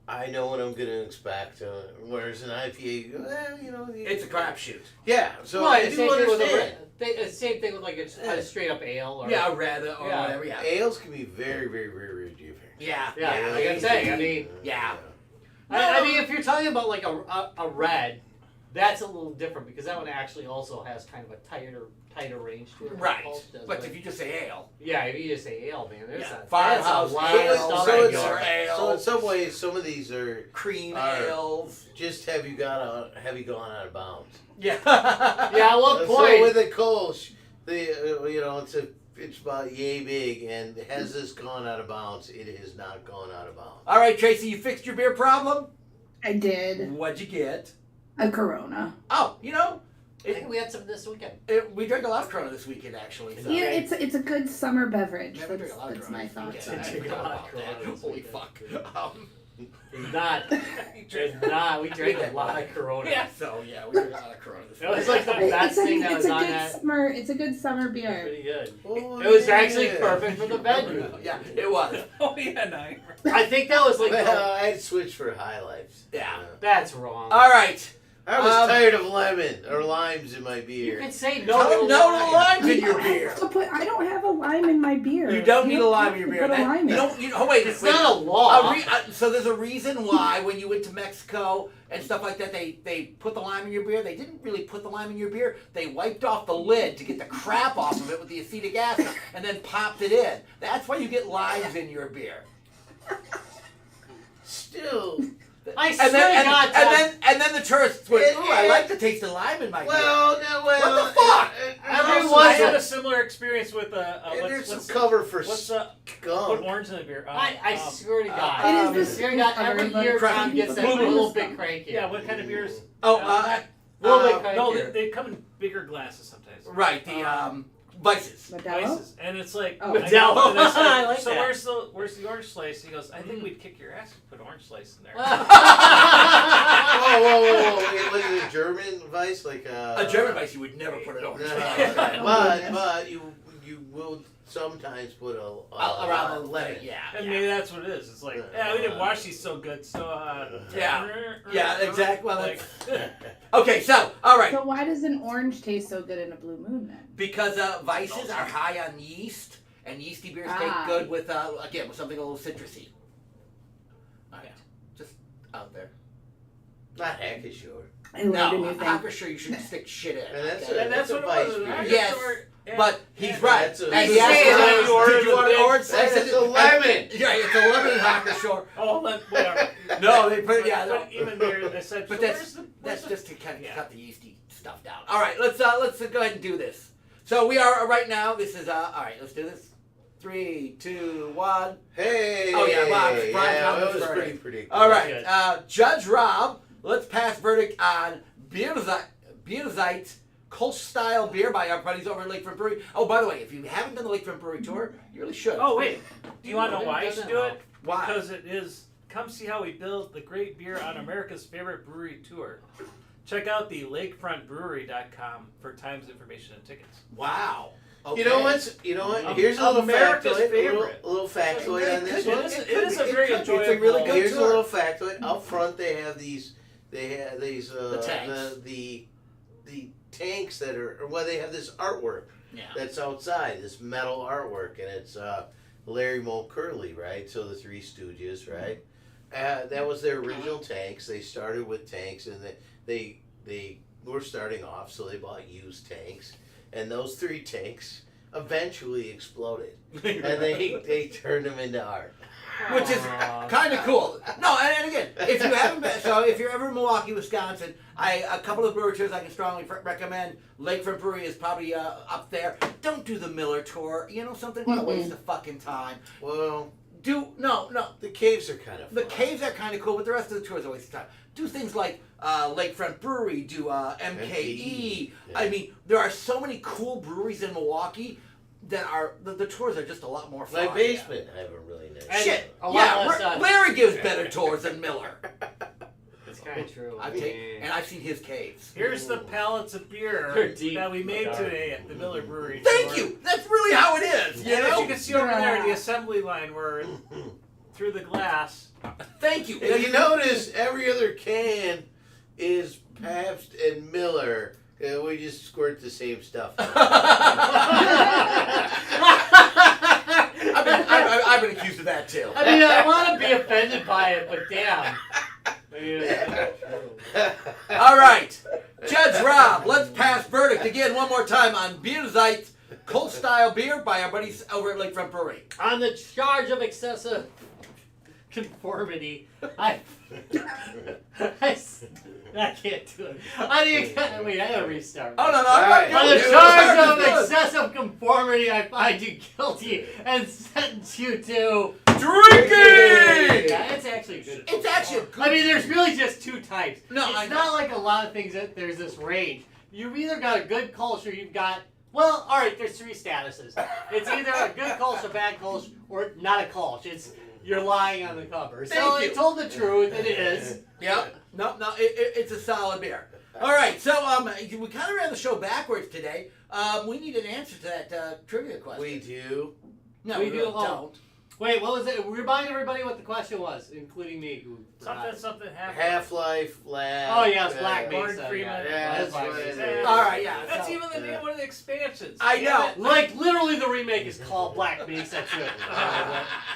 I know what I'm going to expect. Whereas an IPA, well, It's a crapshoot. Yeah, so Well, I same do thing with understand. same thing with like a straight up ale or Yeah, red or Yeah. whatever. Yeah. Ales can be very, very, very rejuvenating. Yeah. Yeah, like I'm saying, I mean, Yeah. I mean, if you're talking about like a red, that's a little different because that one actually also has kind of a tighter range to it. Right. Kolsch does, But if you just say ale, yeah, if you just say ale, man, there's Yeah. a Farmhouse that's a lot ale, of stuff. so, in it's, regular there. ale. so in some ways, some of these are cream Alright. ales. just have you gone out of bounds? Yeah. Yeah, at what So point? with a Kolsch, it's about yay big, and has this gone out of bounds? It has not gone out of bounds. All right, Tracy, you fixed your beer problem? I did What'd you get? a Corona. Oh, I think we had some this weekend. we drank a lot of Corona this weekend, actually. So. Yeah, it's a good summer beverage. Never That's, drink a lot of that's Corona my this thoughts. weekend. Yeah. I Drink a forgot lot of about Corona that. this Holy weekend. fuck. It's not. It's not. We drank a lot of Corona. Yeah. So, yeah, we drank a lot of Corona this It was weekend. like the best thing that was on that. It's a good summer beer. Pretty good. Oh, It was actually yeah. perfect for the bedroom. Yeah, it was. Oh yeah, no. I remember. I think that was like Well, I'd switch for High Lifes. Yeah. that's wrong. All right. I was Um, tired of lemon or limes in my You beer. can say No, no. no limes in You your don't have beer. to put- I don't have a lime in my beer. You don't need a lime have in your to beer. Put a lime in. Oh, wait. It's wait. not a law. So there's a reason why when you went to Mexico and stuff like that, they put the lime in your beer. They didn't really put the lime in your beer. They wiped off the lid to get the crap off of it with the acetic acid and then popped it in. That's why you get limes in your beer. Still, I And swear then, to God, Tom, and then the tourists went, ooh, I like the taste of lime in my beer. well, no, well. What the fuck? Everyone- I had a similar experience with There's what's some cover for what's put gum. orange in the beer? I swear to God. It is Um, this Swear to God, every year Tom gets that little bit cranky. Yeah, what kind of beers? Oh, little bit cranky. No, they come in bigger glasses sometimes. right, the Vices. Modelo? Places. And it's like Oh. Modelo. and it's I like so that. where's the orange slice? He goes, I think we'd kick your ass if you put orange slice in there. Whoa. Wait, was it a German Vice? Like A German Vice, you would never put it over. but you will sometimes put Around the lemon, yeah. And maybe that's what it is. It's like, yeah, we didn't wash these so good, so Yeah, exactly. Well, Like, Okay, so, all right. So why does an orange taste so good in a blue moon then? Because Vices are high on yeast, and yeasty beers taste good with, again, with something a little citrusy. All right, just out there. Not Hackashore. I learned a No, new I'm thing. not sure you should stick shit in. And that's okay? And that's what it Vice was. beer. Yes, but he's right. That's a- And he He's asked saying me, that you ordered did you want the an big- orange slice? It's a lemon. Yeah, it's a lemon and Hackashore. Oh, whatever. No, they put it. Yeah, no. But even there, I said, But so that's where's the, that's where's the- just to kind of Yeah. cut the yeasty stuff down. All right, let's go ahead and do this. So we are right now. This is all right. Let's do this. 3, 2, 1. Hey. Oh, yeah, Bob, Brian Yeah, Thomas that was verdict. pretty predictable. All right, Good. Judge Rob. Let's pass verdict on Bierzeit Kolsch style beer by our buddies over at Lakefront Brewery. Oh, by the way, if you haven't done the Lakefront Brewery tour, you really should. Oh, wait. Do you want to know why you should do it? Why? Because it is, come see how we build the great beer on America's favorite brewery tour. Check out the lakefrontbrewery.com for times, information, and tickets. Wow. Okay. You know what? Here's a little America's factoid. favorite. A little factoid on this It one. is a very It's a enjoyable. really good Here's a tour. little factoid. Up front, they have these. The tanks. The tanks that are. Well, they have this artwork Yeah. that's outside. This metal artwork, and it's Larry Moe Curly, right? So the Three Stooges, right? That was their original tanks. They started with tanks, and they were starting off, so they bought used tanks, and those 3 tanks eventually exploded, and they turned them into art. Which is kind of cool. No, and again, if you haven't been, so if you're ever in Milwaukee, Wisconsin, a couple of brewery tours I can strongly recommend. Lakefront Brewery is probably up there. Don't do the Miller tour. You know something? What a waste of fucking time. Well, No. the caves are kind of The fun. caves are kind of cool, but the rest of the tour is a waste of time. Do things like Lakefront Brewery, do MKE. Yeah. I mean, there are so many cool breweries in Milwaukee that are the tours are just a lot more fun. My basement, I haven't really known. And Shit. a lot Yeah, less, Larry gives better tours than Miller. It's kind of true. And I've seen his caves. Here's the pallets of beer They're deep. that we made today at the Miller Brewery. Thank tour. you. That's really how it is. You And as know. you can see over there, the assembly line where through the glass. Thank you. If you notice, every other can is Pabst and Miller. We just squirt the same stuff. I've been accused of that too. I mean, I want to be offended by it, but damn. I mean, it's not true. All right, Judge Rob, let's pass verdict again one more time on Bierzeit Cold Style Beer by our buddies over at Lakefront Brewery. On the charge of excessive conformity, I can't do it. Wait, I gotta restart. Oh no, All right. On the It was charge of good. excessive conformity, I find you guilty and sentence you to Drinking. Yeah, it's actually good. It's actually a good. I mean, there's really just 2 types. No, it's I know. not like a lot of things that there's this range. You've either got a good Kolsch or you've got, well, all right, there's 3 statuses. It's either a good Kolsch, a bad Kolsch, or not a Kolsch. It's you're lying on the cover. So Thank I you. told the truth, it is. Yep. No, it's a solid beer. All right, so we kind of ran the show backwards today. We need an answer to that trivia question. We do. No, We we do. really Oh. don't. Wait, what was it? Remind everybody what the question was, including me. Who forgot. Something happened. Half-Life, Lab. Oh, yeah, it's Black Gordon Mesa. Freeman. Yeah, That's that's Black what it Mesa. is. All right, yeah. That's so- even the name of one of the expansions. I know. Damn it. Like, literally, the remake is called Black Mesa too.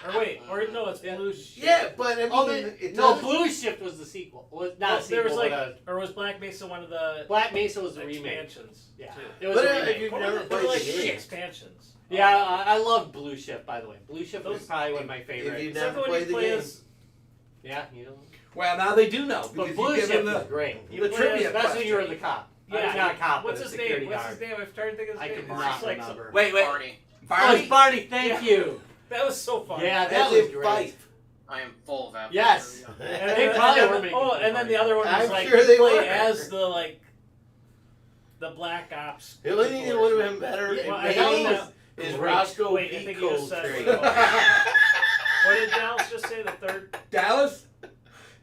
Or wait, or no, it's Blue Shift. Yeah, but I mean, Oh, it no, doesn't- Blue Shift was the sequel. Was not a sequel, There was like, but or was Black Mesa one of the Black Mesa was the remake. expansions? Yeah, too? it was But a if remake. you've What never were the- there played were like the 3 game, expansions. Yeah, I love Blue Shift, by the way. Blue Shift was Those- probably one of my favorites. if you Except never when played you the play game. as Yeah, you know. Well, now they do know But because Blue you give Shift them was the great. you the play trivia as- That's when you were question. the cop. Yeah, not a cop. What's but a his security name? What's guard. his name? I'm trying to think of his I name. could It's not just like remember. Wait. Barney, Oh, Barney? it's Barney. Thank you. that was so fun. Yeah, that That's was in great. Fife. I am full of apple. Yes. And They then, probably and were then, making oh, fun and then the other one was I'm like sure you they play were. as the Black Ops. The only thing that would have been better Yeah, well, in I don't maybe know. is Great. Roscoe Wait, I think you Pico's just said. trade. What did Dallas just say? The third. Dallas.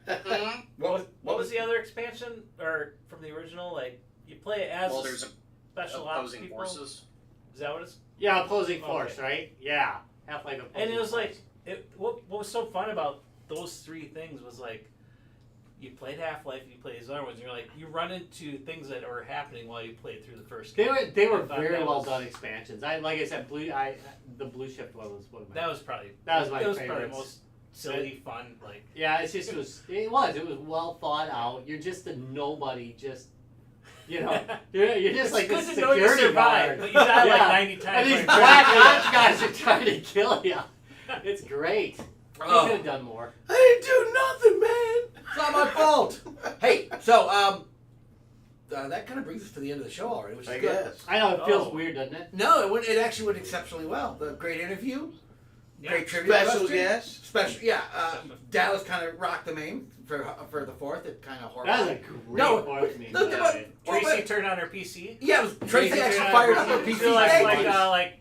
Mhm. What was the other expansion or from the original? Like you play as Well, there's special ops opposing people. forces. Is that what it's? Yeah, opposing force, Okay. right? Yeah, Half-Life opposing And it was force. like what was so fun about those 3 things was like you played Half-Life, you played these other ones, and you're like you run into things that are happening while you played through the first game. They were I thought very that well was- done expansions. Like I said, the Blue Shift one was one of my. That was probably That was my It was probably favorites. the most silly, fun. Like Yeah, it was well thought out. You're just a nobody, just you're just like it's a good to know you security survived, guard. but you died like Yeah. 90 times. And these like black crazy. ops guys are trying to kill you. It's great. You Oh. could have done more. I didn't do nothing, man. It's not my fault. Hey, so that kind of brings us to the end of the show already, which is I good. guess. I know it feels Oh. weird, doesn't it? No, it actually went exceptionally well. The great interview, Yeah. great trivia Special question. guest. Special, yeah. Dallas kind of rocked the main for the fourth. It kind of horrible. That was a great No, fourth meme. look by the at way. Tracy turned on her PC. Yeah, it was Tracy actually turned on fired her up her PC. PC. So like, Thank you. like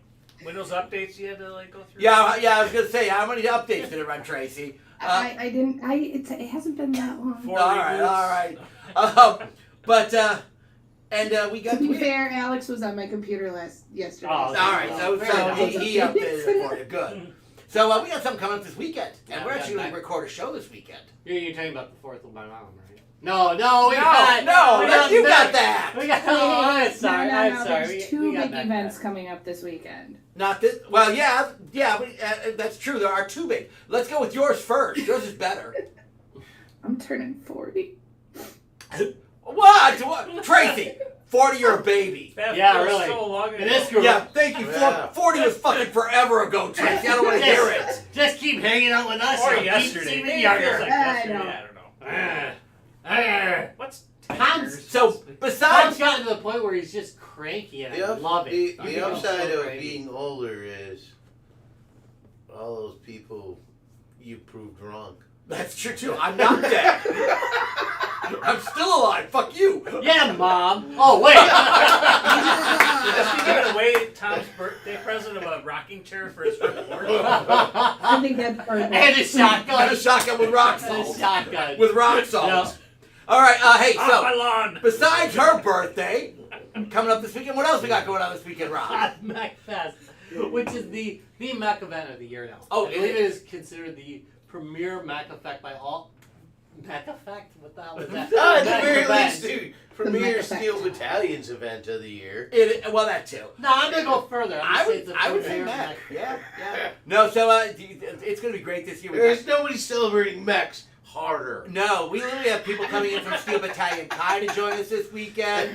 Windows updates you had to like go through. Yeah, I was gonna say, how many updates did it run, Tracy? I didn't. It hasn't been that long. 4 all right, reboots. all right. But we got To be fair, Alex was on my computer yesterday. Oh, all right, so Very he updated it for you. Good. So we got something coming up this weekend, and Yeah, we're we actually got going to record a show this weekend. You're talking about the 4th of my mom, right? No, we You got that. We got. Hey, Oh, hey, I'm sorry. no, I'm sorry. There's We two got big that events back. coming up this weekend. Not this. Well, yeah, that's true. There are two big. Let's go with yours first. Yours is better. I'm turning 40. What? Tracy, 40, you're a baby. That Yeah, feels really. So long ago. In this group, Yeah, thank you. Yeah. 40 was fucking forever ago, Tracy. I don't want to hear it. just keep hanging out with us. Or and yesterday. Keep Maybe even it younger. feels like yesterday. I don't know. What's 10 Tom's- years? So Tom's besides, gotten to the point where he's just cranky, and I love it. The He's upside so of cranky. being older is all those people you proved wrong. that's true too. I'm not dead. I'm still alive. Fuck you. Yeah, Mom. Oh wait. Is he giving away Tom's birthday present of a rocking chair for his front porch? I think that's perfect. And a shotgun. Got a shotgun with rock And a salt. shotgun. With rock salt. Yeah. All right. Hey, Off my so lawn. besides her birthday coming up this weekend, what else we got going on this weekend, Rob? Hot Mech Fest, which is the mech event of the year now. Oh, I believe it is considered the premier mech effect by all. Mech effect? What the hell is that? At the Mech very event. least, the premier Mech Steel Effect. Battalion's event of the year. Well, that too. No, I'm gonna go further. I'm I gonna say would, it's the I would say premier mech. Yeah. No, so it's going to be great this year. We There's nobody celebrating mechs harder. No, we literally have people coming in from Steel Battalion Kai to join us this weekend.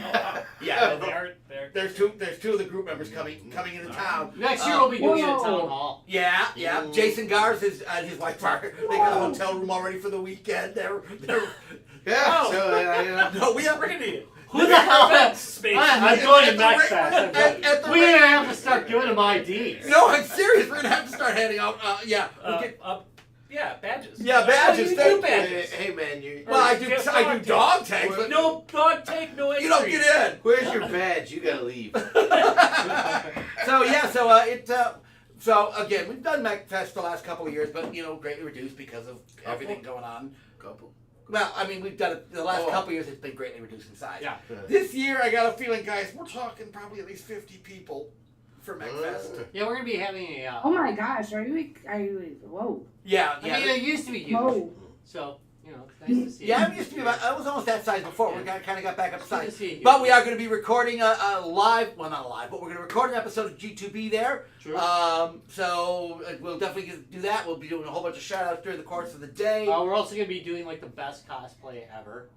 Yeah, they are. There's two of the group members coming into town. Next year we'll be doing it at Whoa. Town Hall. Yeah. Jason Gars and his wife are. They got a hotel room already for the weekend. They're Yeah. Oh. So no, we have. We're gonna eat. Who the hell? Space. I'm going to At the Mech rate- Fest. at the We're rate- gonna have to start giving them IDs. No, I'm serious. We're gonna have to start handing out. Yeah, badges. Yeah, badges. You Thank do you. badges. hey man, you. Well, I Get do dog dog tags, but No dog take, no entry. you don't get in. Where's your badge? You gotta leave. So again, we've done Mech Fest the last couple of years, but greatly reduced because of everything going on. Couple. Well, I mean, we've done it the last Oh. couple of years. It's been greatly reduced in size. Yeah. This year, I got a feeling, guys, we're talking probably at least 50 people for Mech Fest. Yeah, we're gonna be having a. Oh my gosh, are you? Whoa. Yeah, I mean, it used to be huge, Whoa. so it's nice to see. Yeah, it used to be about. I was almost that size before. We kind of got back up It's good to size. see you. But we are going to be recording a live, well, not a live, but we're going to record an episode of G2B there. True. So we'll definitely do that. We'll be doing a whole bunch of shout outs during the course of the day. We're also gonna be doing like the best cosplay ever.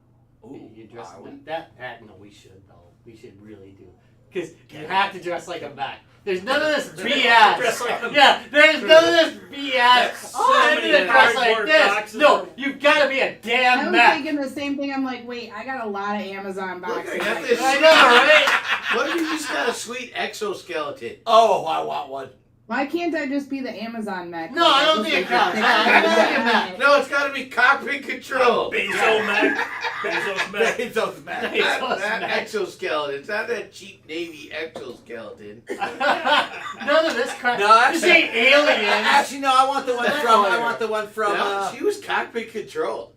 Ooh, You dress are we? that no, we should though. We should really do because you have to dress like a mech. There's none of this BS. Dress like a- Yeah, there's none of this BS. So I many need to dress like cardboard this. boxes No, of- you've got to be a I damn was mech. thinking the same thing. I'm like, wait, I got a lot of Amazon boxes. I got Like, this. I know, right? What if you just got a sweet exoskeleton? Oh, I want one. Why can't I just be the Amazon mech? No, I don't think it counts. I don't think it matters. No, it's got to be cockpit control. Bezo Mech. Bezos Mech. Bezos Mech. That mech. exoskeleton. It's not that cheap Navy exoskeleton. None of this crap. No, this actually- ain't aliens. Actually, no. I want the one from. I want the one from. No, she was cockpit control.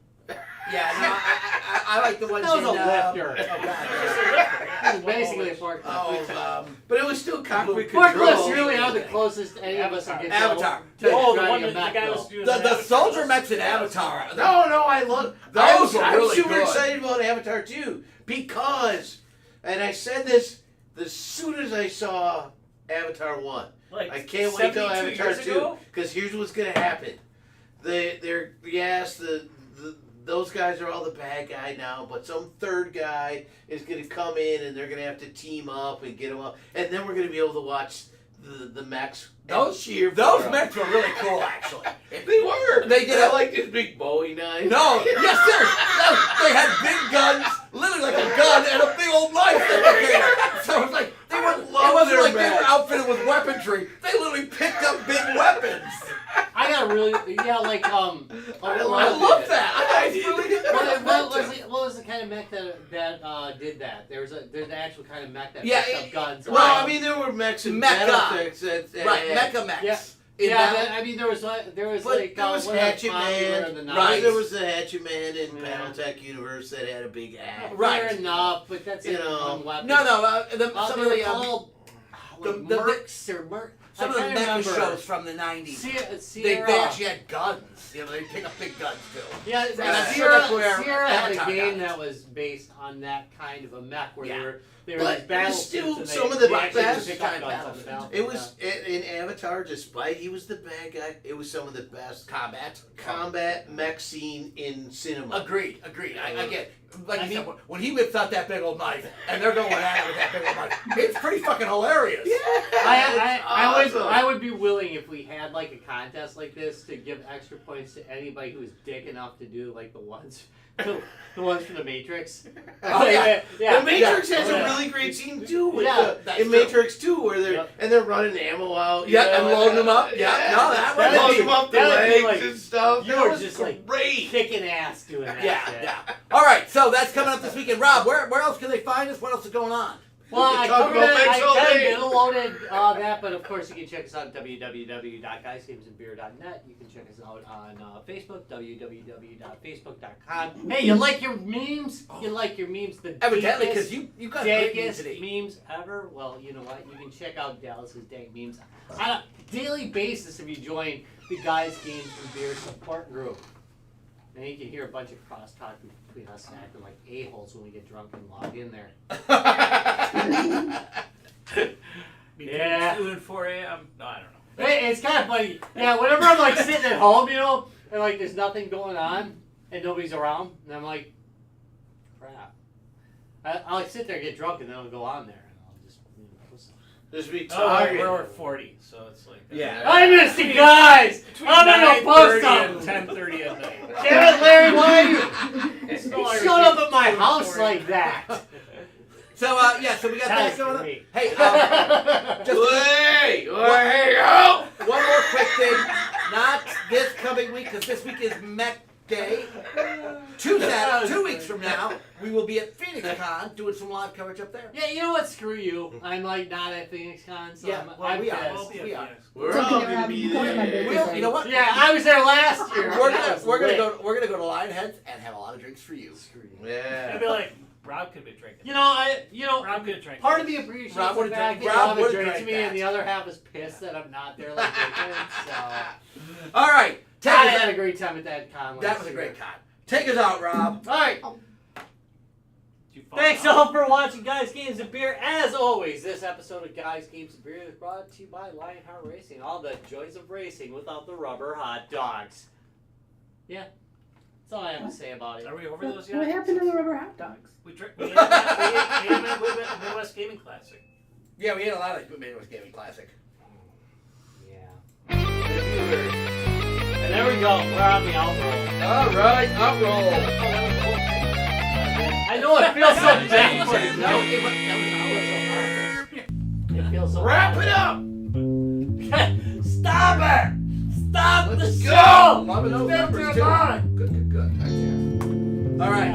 Yeah, no. I like the ones That was in. a lifter. Oh, God. This is basically a forklift. Oh, But it was still cockpit Forklifts control. really are the closest any of us are getting Avatar. to Oh, the driving one a that the mech, guy though. was doing. the soldier mechs in Avatar. No, I love Those are I'm really super good. excited about Avatar 2 because, and I said this as soon as I saw Avatar 1. Like I can't wait till 72 Avatar years 2 ago? because here's what's gonna happen. those guys are all the bad guy now, but some third guy is going to come in and they're going to have to team up and get them up, and then we're going to be able to watch the mechs. Those cheer. Those mechs were really cool, actually. They were. They did. I like this big Bowie knife. No, yes, sir. They had big guns, literally like a gun, and a big old knife. So it was like they were. It wasn't like they were outfitted with weaponry. They literally picked up big weapons. I got really, like I love that. I really did. What was the kind of mech that did that? There's an actual kind of mech that Yeah, picks up guns. Well, I mean, there were mechs and Battletechs that Mecha mechs. Yeah, I mean there was but like there was one Hatchet popular in the Man. 90s. Right, there was the Hatchet Man in Yeah. Battletech universe that had a big axe. Fair enough, but that's You know. one weapon. No. Some of They were the called Mercs or Merc. some of the mecha shows from the '90s. They actually had guns. You know, they pick up big guns too. Yeah, And I'm sure that's where Sierra had a Avatar game got it. that was based on that kind of a mech where Yeah. they were But like battleships still, and some they, of the they actually best pick up kind of guns on the battlefield. battlefield. It was in Avatar, despite he was the bad guy, it was some of the best combat mech scene in cinema. Agreed. I get it. Like you said, when he whips out that big old knife and they're going at it with that big old knife, it's pretty fucking hilarious. I would be willing if we had like a contest like this to give extra points to anybody who was dick enough to do like the ones from the Matrix. Oh, yeah. The Matrix has Yeah. a really great scene too. With that's in true. Matrix 2 where they're running ammo out. Yeah, and loading them up. Yeah, no, that was loading them up the that'd be legs like- and stuff. You That were was just like great. kicking ass doing that. shit. Yeah. All right, so that's coming up this weekend. Rob, where else can they find us? What else is going on? Well, I Talk covered about it. mechs all I kind day. of loaded that, but of course you can check us out at www.guysgamesandbeer.net. You can check us out on Facebook, www.facebook.com. Hey, you like your memes? You like your memes? The Evidently, biggest, because you got great news dankest today. memes ever. Well, you know what? You can check out Dallas's dank memes on a daily basis if you join the Guys Games and Beer support group. And you can hear a bunch of crosstalk between us acting like a-holes when we get drunk and log in there. Between Yeah. 2 and 4 a.m. No, I don't know. It's kind of funny. Yeah, whenever I'm like sitting at home, and like there's nothing going on and nobody's around, and I'm like, crap. I'll like sit there and get drunk, and then I'll go on there, and I'll just post something. Just be Oh, talking. we're 40, so it's like I miss the guys. Between I'm gonna post 9:30 and something. 10:30 at night. Damn it, Larry! Why are you No, I showed up at my received house 40. like that? So, so we got that That's going on. great. Hey, Hey, one oh! more quick thing. Not this coming week, because this week is Mech Day. 2 weeks from now, we will be at PhoenixCon doing some live coverage up there. Yeah, you know what? Screw you. I'm like not at PhoenixCon, so Yeah, well, I'm we are. pissed. We'll be at We are. Phoenix. We're It's all okay, gonna Rob. be Go to my there. birthday. You know what? Yeah, I was there last year. We're That gonna was we're lit. gonna go to Lionheads and have a lot of drinks for you. Screw you. I'd Yeah. be like, Rob could be drinking. Rob could drink. part of me appreciates Rob the would've fact drank- that Rob Rob would've drinks drank me, that. and the other half is pissed that I'm not there like drinking. So All right, take I us had a out. great time at that con. That was a great con. Take us out, Rob. All right. Did you fall Thanks out? all for watching Guys Games and Beer. As always, this episode of Guys Games and Beer is brought to you by Lionheart Racing. All the joys of racing without the rubber hot dogs. Yeah, that's all I have to say about it. Are we over those yet? What happened to the rubber hot dogs? We ate them at Midwest Gaming Classic. Yeah, we had a lot of Midwest Gaming Classic. Yeah. And there we go. We're on the outro. All right, up roll. I know it feels so backward. No, It feels so Wrap it up! Stop it! Stop Let's the go! show! Loving those Step numbers, to too. the line. Good. All right.